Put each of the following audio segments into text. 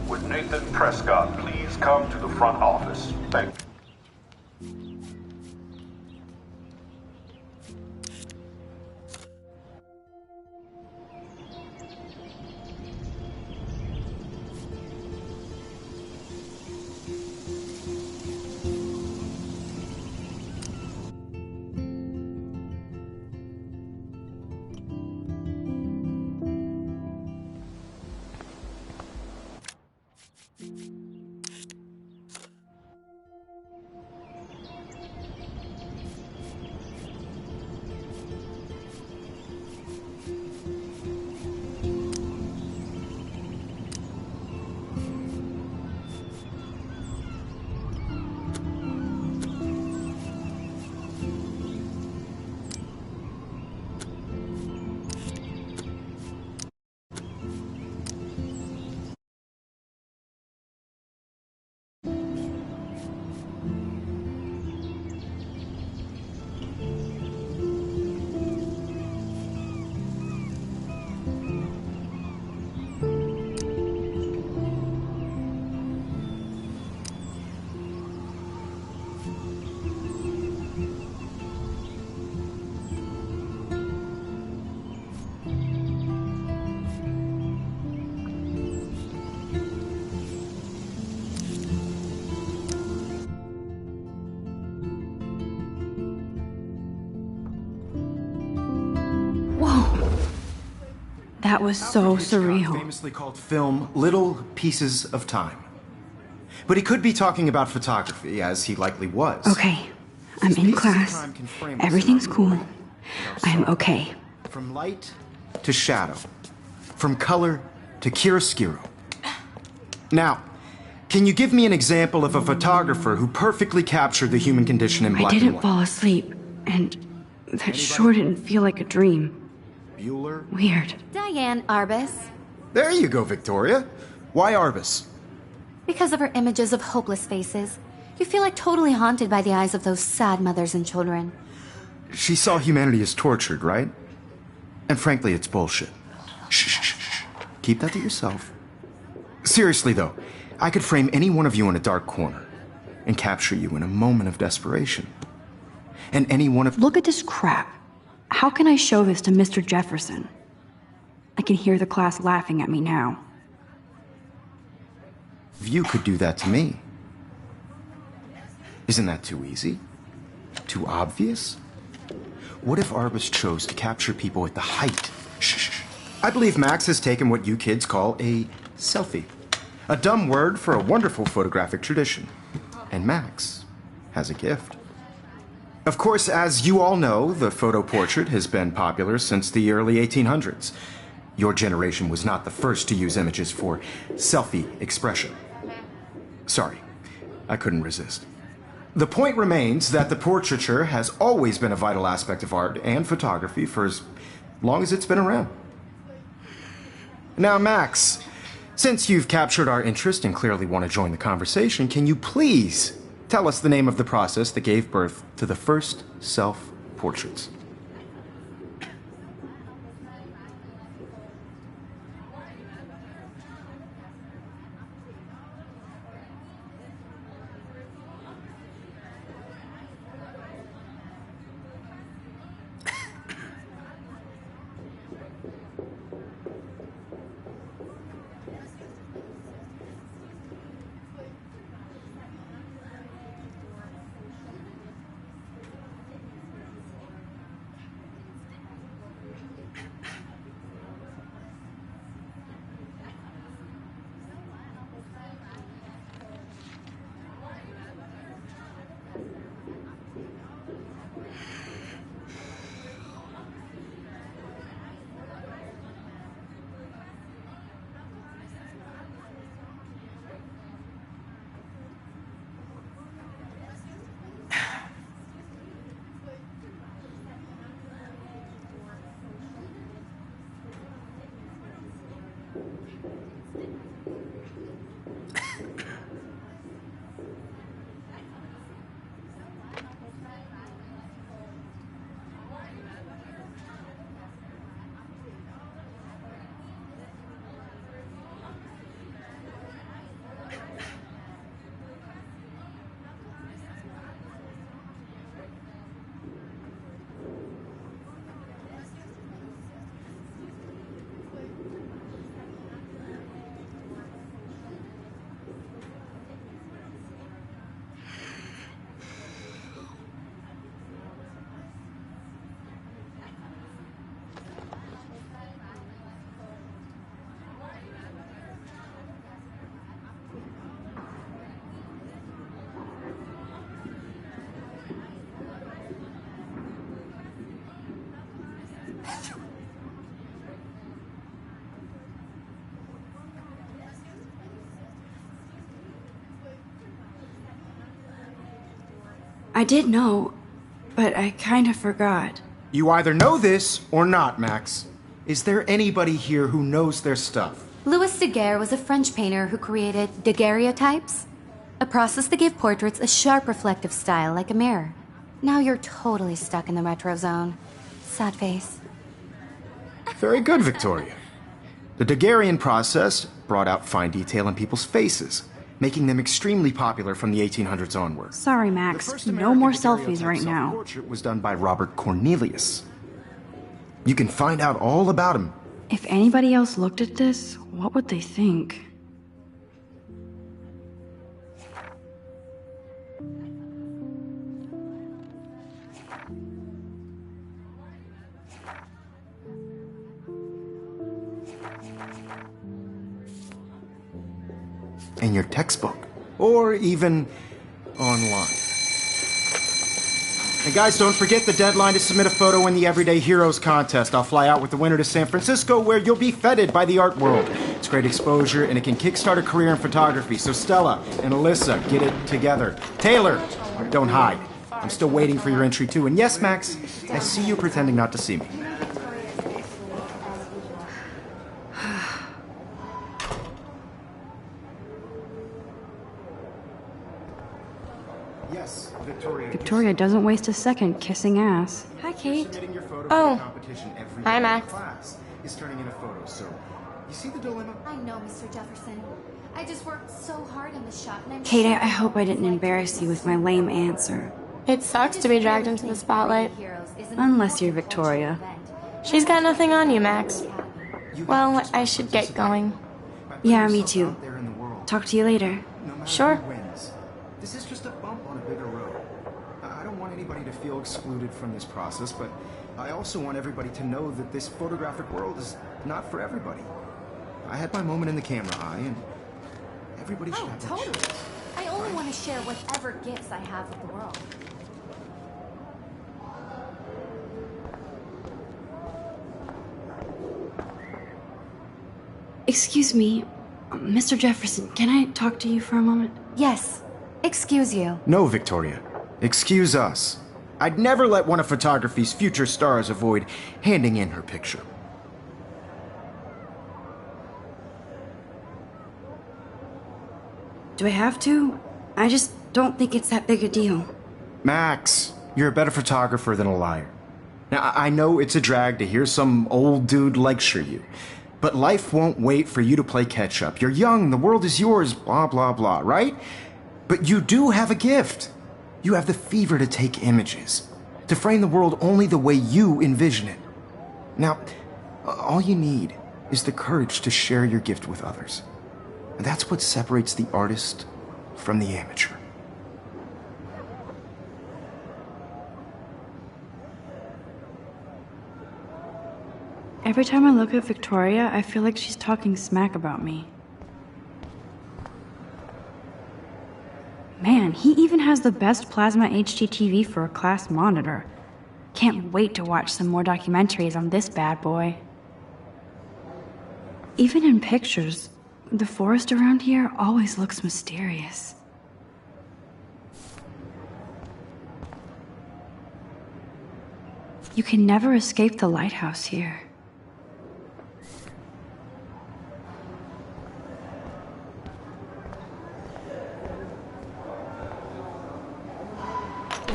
With Nathan Prescott, please come to the front office. Thank you. That was so surreal. Famously called film Little Pieces of Time. But he could be talking about photography, as he likely was. Okay, I'm in class. Everything's cool. I'm okay. From light to shadow. From color to chiaroscuro. Now, can you give me an example of a photographer who perfectly captured the human condition in black and white? I didn't fall asleep, and that sure didn't feel like a dream. Bueller? Weird. Diane Arbus. There you go, Victoria. Why Arbus? Because of her images of hopeless faces. You feel like totally haunted by the eyes of those sad mothers and children. She saw humanity as tortured, right? And frankly, it's bullshit. Shh, shh, shh. Keep that to yourself. Seriously, though, I could frame any one of you in a dark corner and capture you in a moment of desperation. And any one of... Look at this crap. How can I show this to Mr. Jefferson? I can hear the class laughing at me now. You could do that to me. Isn't that too easy? Too obvious? What if Arbus chose to capture people at the height? Shh. I believe Max has taken what you kids call a selfie. A dumb word for a wonderful photographic tradition. And Max has a gift. Of course, as you all know, the photo portrait has been popular since the early 1800s. Your generation was not the first to use images for selfie expression. Sorry, I couldn't resist. The point remains that the portraiture has always been a vital aspect of art and photography for as long as it's been around. Now, Max, since you've captured our interest and clearly want to join the conversation, can you please tell us the name of the process that gave birth to the first self-portraits? I did know, but I kind of forgot. You either know this or not, Max. Is there anybody here who knows their stuff? Louis Daguerre was a French painter who created daguerreotypes, a process that gave portraits a sharp reflective style like a mirror. Now you're totally stuck in the retro zone. Sad face. Very good, Victoria. The Daguerrean process brought out fine detail in people's faces, making them extremely popular from the 1800s onward. Sorry, The Max. first No more American selfies daguerreotype right now. self-portrait was done by Robert Cornelius. You can find out all about him. If anybody else looked at this, what would they think? In your textbook, or even online. And guys, don't forget the deadline to submit a photo in the Everyday Heroes contest. I'll fly out with the winner to San Francisco, where you'll be feted by the art world. It's great exposure, and it can kickstart a career in photography. So Stella and Alyssa, get it together. Taylor, don't hide. I'm still waiting for your entry too. And yes, Max, I see you pretending not to see me. Yes, Victoria. Victoria doesn't waste a second kissing ass. Hi, Kate. Submitting your photo Oh. for the competition every Hi, day in Max. class is turning in a photo. So, you see the dilemma? I know, Mr. Jefferson. I just worked so hard on this shot, and I'm Kate, sure I hope I didn't embarrass you with my lame answer. It sucks to be dragged into the spotlight. Unless you're Victoria. She's got nothing on you, Max. Well, I should get going. Yeah, me too. Talk to you later. Sure. Wins. This is just a bump on a bigger road. I don't want anybody to feel excluded from this process, but I also want everybody to know that this photographic world is not for everybody. I had my moment in the camera eye, and everybody should Oh, have that totally. chance. I only want to share whatever gifts I have with the world. Excuse me, Mr. Jefferson, can I talk to you for a moment? Yes. Excuse you. No, Victoria. Excuse us. I'd never let one of photography's future stars avoid handing in her picture. Do I have to? I just don't think it's that big a deal. Max, you're a better photographer than a liar. Now, I know it's a drag to hear some old dude lecture you, but life won't wait for you to play catch up. You're young, the world is yours, blah, blah, blah, right? But you do have a gift. You have the fever to take images, to frame the world only the way you envision it. Now, all you need is the courage to share your gift with others. And that's what separates the artist from the amateur. Every time I look at Victoria, I feel like she's talking smack about me. Man, he even has the best plasma HDTV for a class monitor. Can't wait to watch some more documentaries on this bad boy. Even in pictures, the forest around here always looks mysterious. You can never escape the lighthouse here.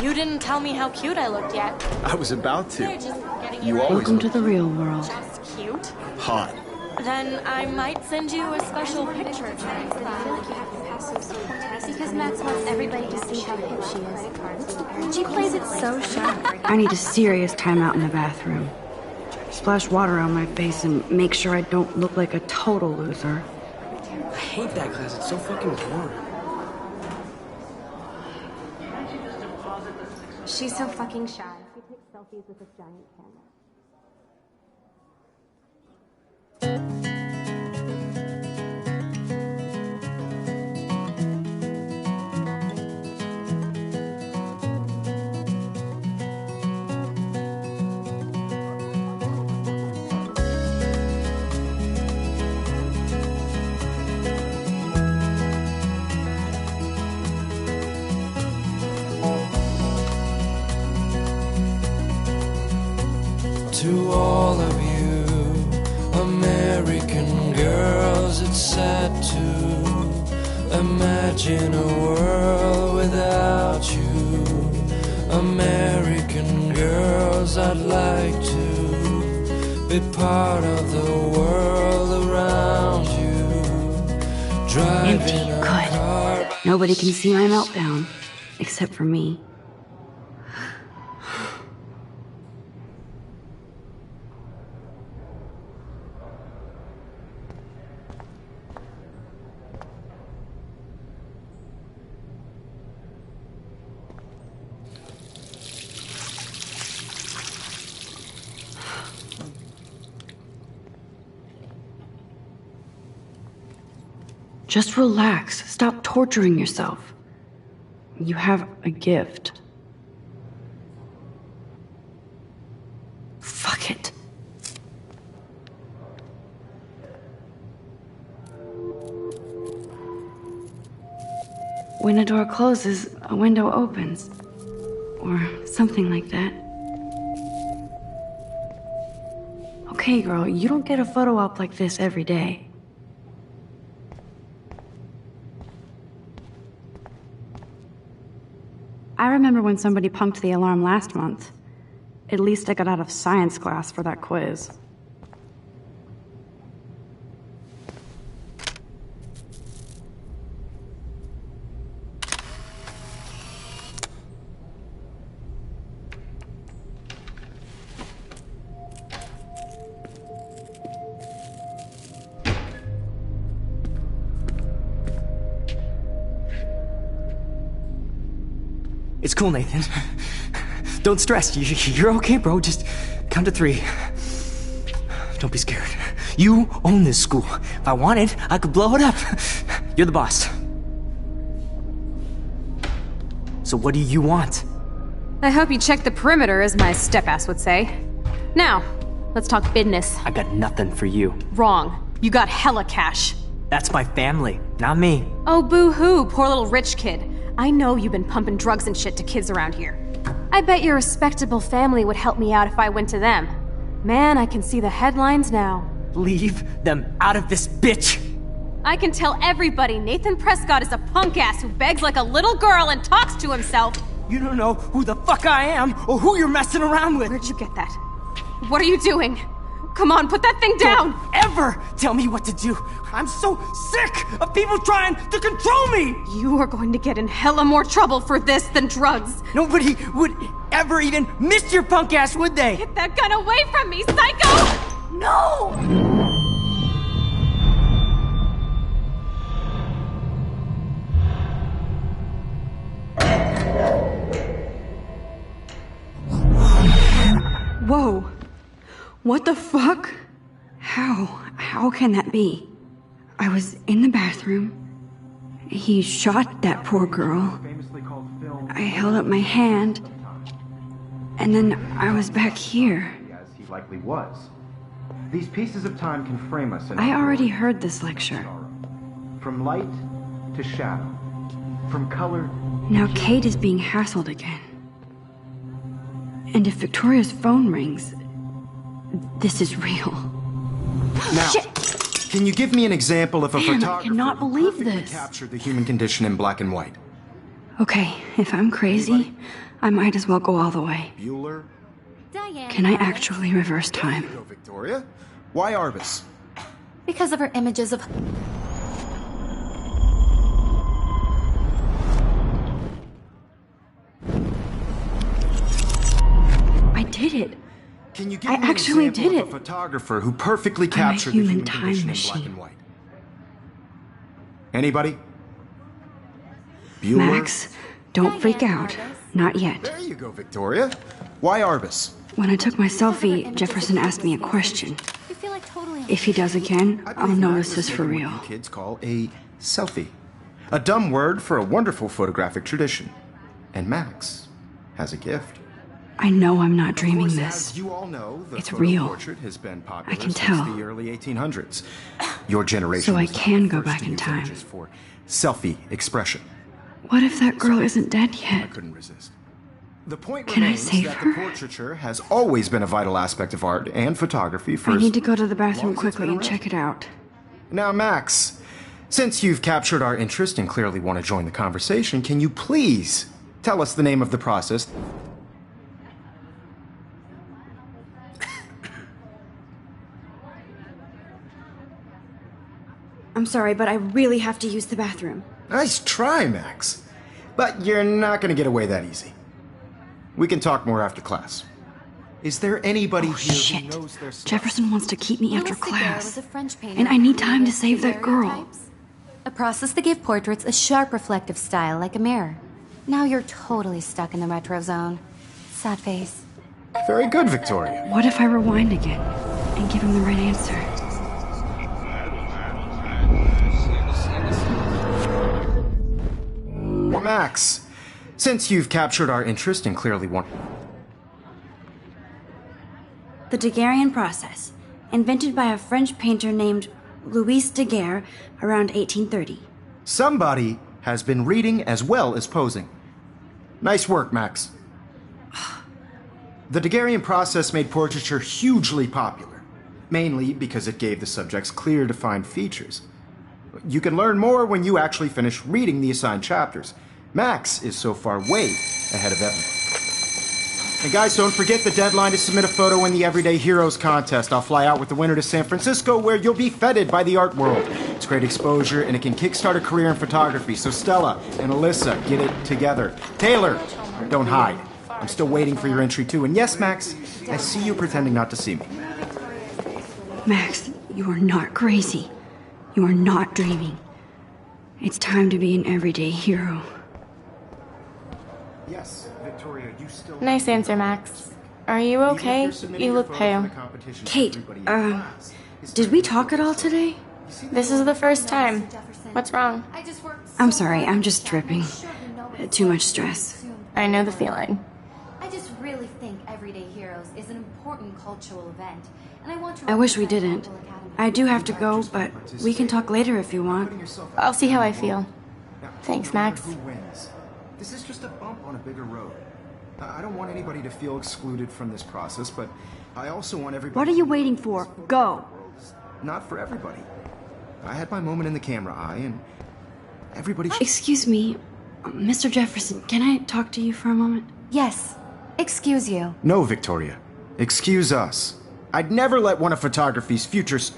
You didn't tell me how cute I looked yet. I was about You're to. just getting You your always Welcome to look the real world. just cute. hot. Then I might send you a special picture. Because Max wants everybody to see how hip she is. She plays it so sharp. I need a serious timeout in the bathroom. Splash water on my face and make sure I don't look like a total loser. I hate that class. It's so fucking boring. She's so fucking shy. She takes selfies with this giant camera. To all of you American girls, it's sad to imagine a world without you. American girls, I'd like to be part of the world around you. Driving Empty. a Good. car. Nobody can see my meltdown, except for me. Just relax. Stop torturing yourself. You have a gift. Fuck it. When a door closes, a window opens. Or something like that. Okay, girl, you don't get a photo op like this every day. I remember when somebody punked the alarm last month. At least I got out of science class for that quiz. It's cool, Nathan. Don't stress. You're okay, bro. Just count to 3. Don't be scared. You own this school. If I wanted, I could blow it up. You're the boss. So what do you want? I hope you checked the perimeter, as my step-ass would say. Now, let's talk business. I got nothing for you. Wrong. You got hella cash. That's my family, not me. Oh, boo-hoo, poor little rich kid. I know you've been pumping drugs and shit to kids around here. I bet your respectable family would help me out if I went to them. Man, I can see the headlines now. Leave them out of this bitch! I can tell everybody Nathan Prescott is a punk-ass who begs like a little girl and talks to himself. You don't know who the fuck I am or who you're messing around with. Where'd you get that? What are you doing? Come on, put that thing down! Don't ever tell me what to do! I'm so sick of people trying to control me! You are going to get in hella more trouble for this than drugs. Nobody would ever even miss your punk ass, would they? Get that gun away from me, psycho! No! Whoa. What the fuck? How can that be? I was in the bathroom. He shot that poor girl. I held up my hand. And then I was back here. As he likely was. These pieces of time can frame us in I already heard this lecture. From light to shadow. From color. Now Kate is being hassled again. And if Victoria's phone rings, this is real. Now, Shit. Can you give me an example of a Man, I photographer cannot who believe perfectly this. captured the human condition in black and white? Okay, if I'm crazy, I might as well go all the way. Bueller? Diane. Can I actually reverse time? Go, Victoria. Why Arbus? Because of her images of... I did it. Can you give I me actually an example did of it. a photographer who perfectly I'm a captured the human human time condition in machine. black and white? Anybody? Bueller? Max, don't freak out. Not yet. There you go, Victoria. Why Arbus? When I took my selfie, Jefferson asked me a question. You feel like totally... If he does again, I I'll believe know Max this has is for taken real. what you kids call a selfie. A dumb word for a wonderful photographic tradition. And Max has a gift. I know I'm not Of dreaming course, this. As you all know, the It's photo real. portrait has been popular I can since tell. the early 1800s. Your generation So I was not can the go first back to in use time. images for selfie expression. What if that girl isn't dead I yet? couldn't resist. The point Can I remains save that her? the portraiture has always been a vital aspect of art and photography for I as need to go to the long bathroom as it's quickly been and around. check it out. Now, Max, since you've captured our interest and clearly want to join the conversation, can you please tell us the name of the process? I'm sorry, but I really have to use the bathroom. Nice try, Max. But you're not going to get away that easy. We can talk more after class. Is there anybody Oh, here shit. who knows their stuff? Jefferson wants to keep me after Louis Daguerre class. was a French painter And I need who time to created save that girl. daguerreotypes, a process that gave portraits a sharp reflective style like a mirror. Now you're totally stuck in the retro zone. Sad face. Very good, Victoria. What if I rewind again and give him the right answer? Max, since you've captured our interest and clearly want... The Daguerrean process, invented by a French painter named Louis Daguerre around 1830. Somebody has been reading as well as posing. Nice work, Max. The Daguerrean process made portraiture hugely popular, mainly because it gave the subjects clear, defined features. You can learn more when you actually finish reading the assigned chapters. Max is so far way ahead of Evan. And guys, don't forget the deadline to submit a photo in the Everyday Heroes contest. I'll fly out with the winner to San Francisco, where you'll be feted by the art world. It's great exposure, and it can kickstart a career in photography. So Stella and Alyssa, get it together. Taylor, don't hide. I'm still waiting for your entry too. And yes, Max, I see you pretending not to see me. Max, you are not crazy. You are not dreaming. It's time to be an everyday hero. Yes, Victoria, you still... Nice answer, Max. Are you okay? You look pale. Kate, did we talk at all today? This is the first time. What's wrong? I'm sorry, I'm just tripping. Too much stress. I know the feeling. I just really think Everyday Heroes is an important cultural event, and I want to. I wish we didn't. I do have to go, but we can talk later if you want. I'll see how I feel. Thanks, Max. Who wins? This is just a bump on a bigger road. I don't want anybody to feel excluded from this process, but I also want everybody... What are you waiting for? Go! Not for everybody. I had my moment in the camera eye, and everybody... Excuse me, Mr. Jefferson, can I talk to you for a moment? Yes. Excuse you. No, Victoria. Excuse us. I'd never let one of photography's futures...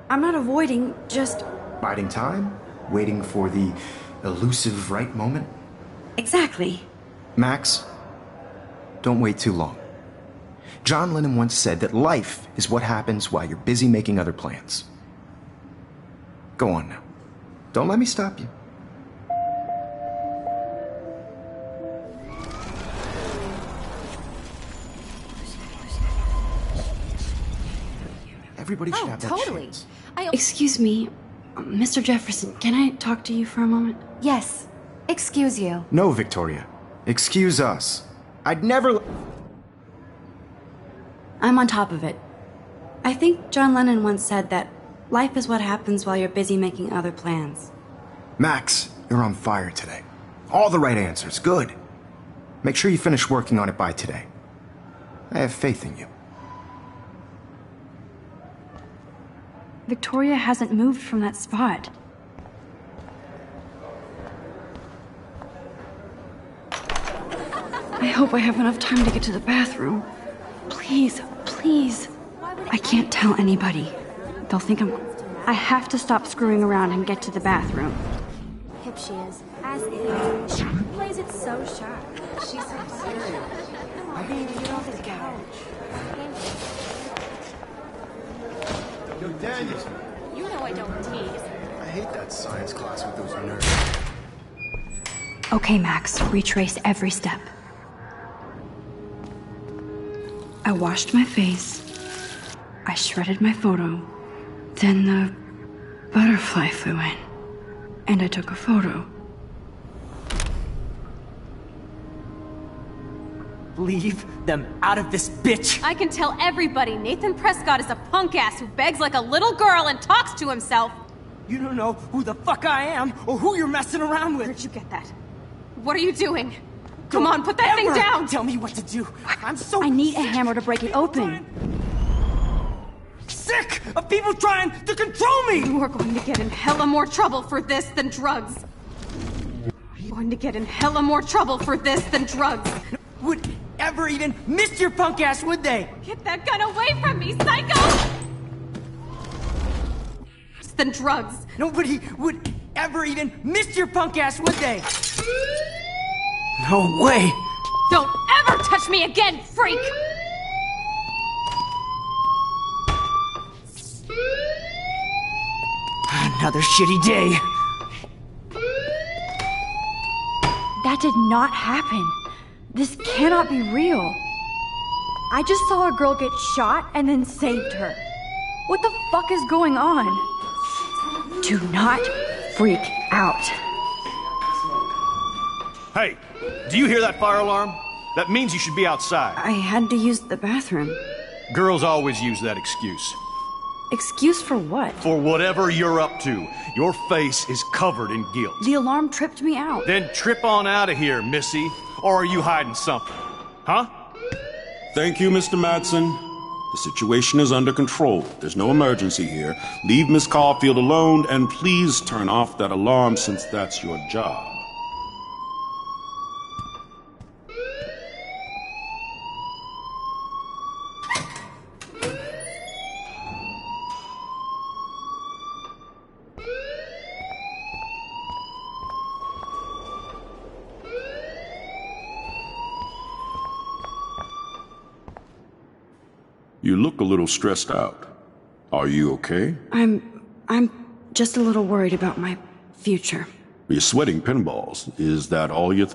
I'm not avoiding, just... Biding time? Waiting for the elusive right moment? Exactly. Max, don't wait too long. John Lennon once said that life is what happens while you're busy making other plans. Go on now. Don't let me stop you. Everybody should have that chance. Excuse me, Mr. Jefferson, can I talk to you for a moment? Yes. Excuse you. No, Victoria. Excuse us. I'd never... I'm on top of it. I think John Lennon once said that life is what happens while you're busy making other plans. Max, you're on fire today. All the right answers. Good. Make sure you finish working on it by today. I have faith in you. Victoria hasn't moved from that spot. I hope I have enough time to get to the bathroom. Please, please. I can't tell anybody. They'll think I have to stop screwing around and get to the bathroom. Hip she is. As is. She plays it so sharp. She's so serious. I mean, get off the couch. Yo, Daniel. You know I don't tease. I hate that science class with those nerds. Okay, Max, retrace every step. I washed my face. I shredded my photo. Then the butterfly flew in. And I took a photo. Leave them out of this bitch! I can tell everybody Nathan Prescott is a punk ass who begs like a little girl and talks to himself. You don't know who the fuck I am or who you're messing around with. Where'd you get that? What are you doing? Come on, put that thing down! Tell me what to do. I'm so I need a hammer to break it open. Sick of people trying to control me! You are going to get in hella more trouble for this than drugs. You're going to get in hella more trouble for this than drugs. Would ever even miss your punk ass, would they? Get that gun away from me, psycho! Than drugs. Nobody would ever even miss your punk ass, would they? No way! Don't ever touch me again, freak! Another shitty day. That did not happen. This cannot be real. I just saw a girl get shot and then saved her. What the fuck is going on? Do not freak out. Hey, do you hear that fire alarm? That means you should be outside. I had to use the bathroom. Girls always use that excuse. Excuse for what? For whatever you're up to. Your face is covered in guilt. The alarm tripped me out. Then trip on out of here, Missy. Or are you hiding something? Huh? Thank you, Mr. Madsen. The situation is under control. There's no emergency here. Leave Miss Caulfield alone, and please turn off that alarm since that's your job. You look a little stressed out. Are you okay? I'm just a little worried about my future. You're sweating pinballs. Is that all you...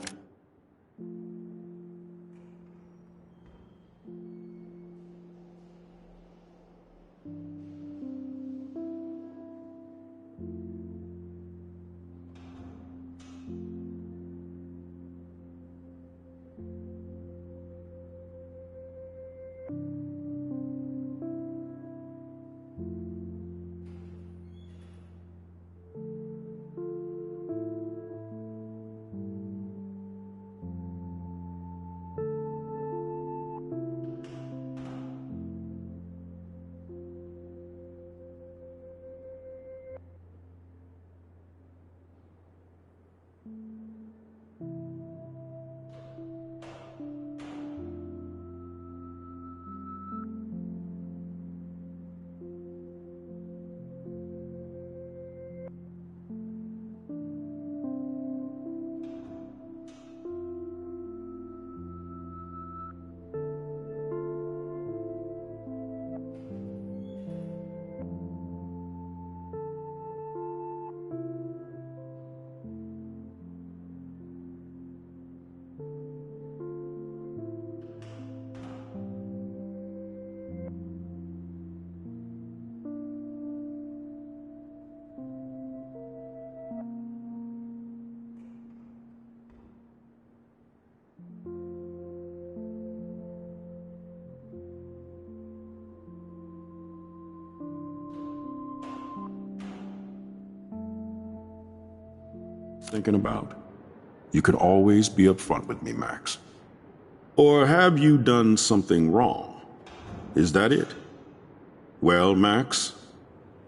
thinking about? You could always be upfront with me, Max. Or have you done something wrong? Is that it? Well, Max,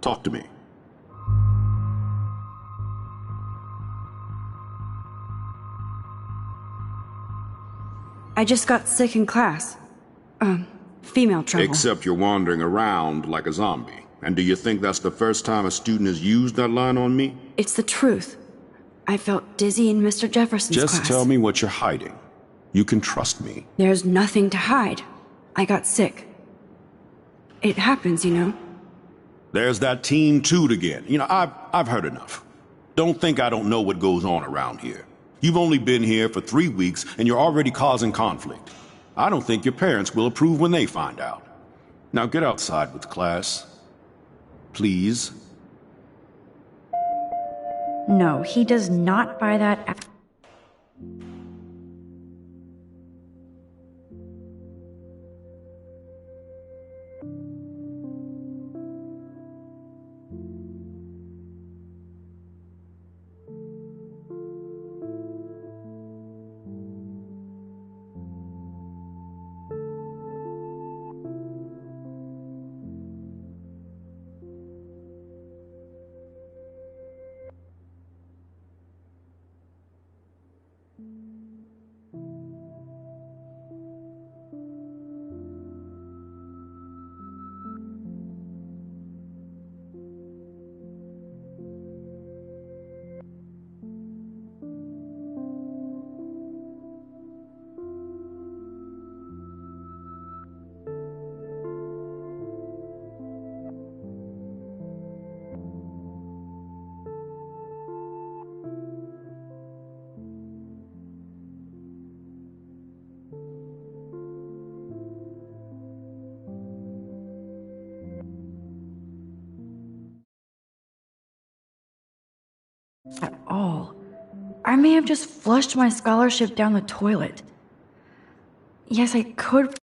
talk to me. I just got sick in class. Female trouble. Except you're wandering around like a zombie. And do you think that's the first time a student has used that line on me? It's the truth. I felt dizzy in Mr. Jefferson's class. Just tell me what you're hiding. You can trust me. There's nothing to hide. I got sick. It happens, you know. There's that Team Toot again. You know, I've heard enough. Don't think I don't know what goes on around here. You've only been here for 3 weeks, and you're already causing conflict. I don't think your parents will approve when they find out. Now get outside with class. Please. No, he does not buy that. may have just flushed my scholarship down the toilet. Yes, I could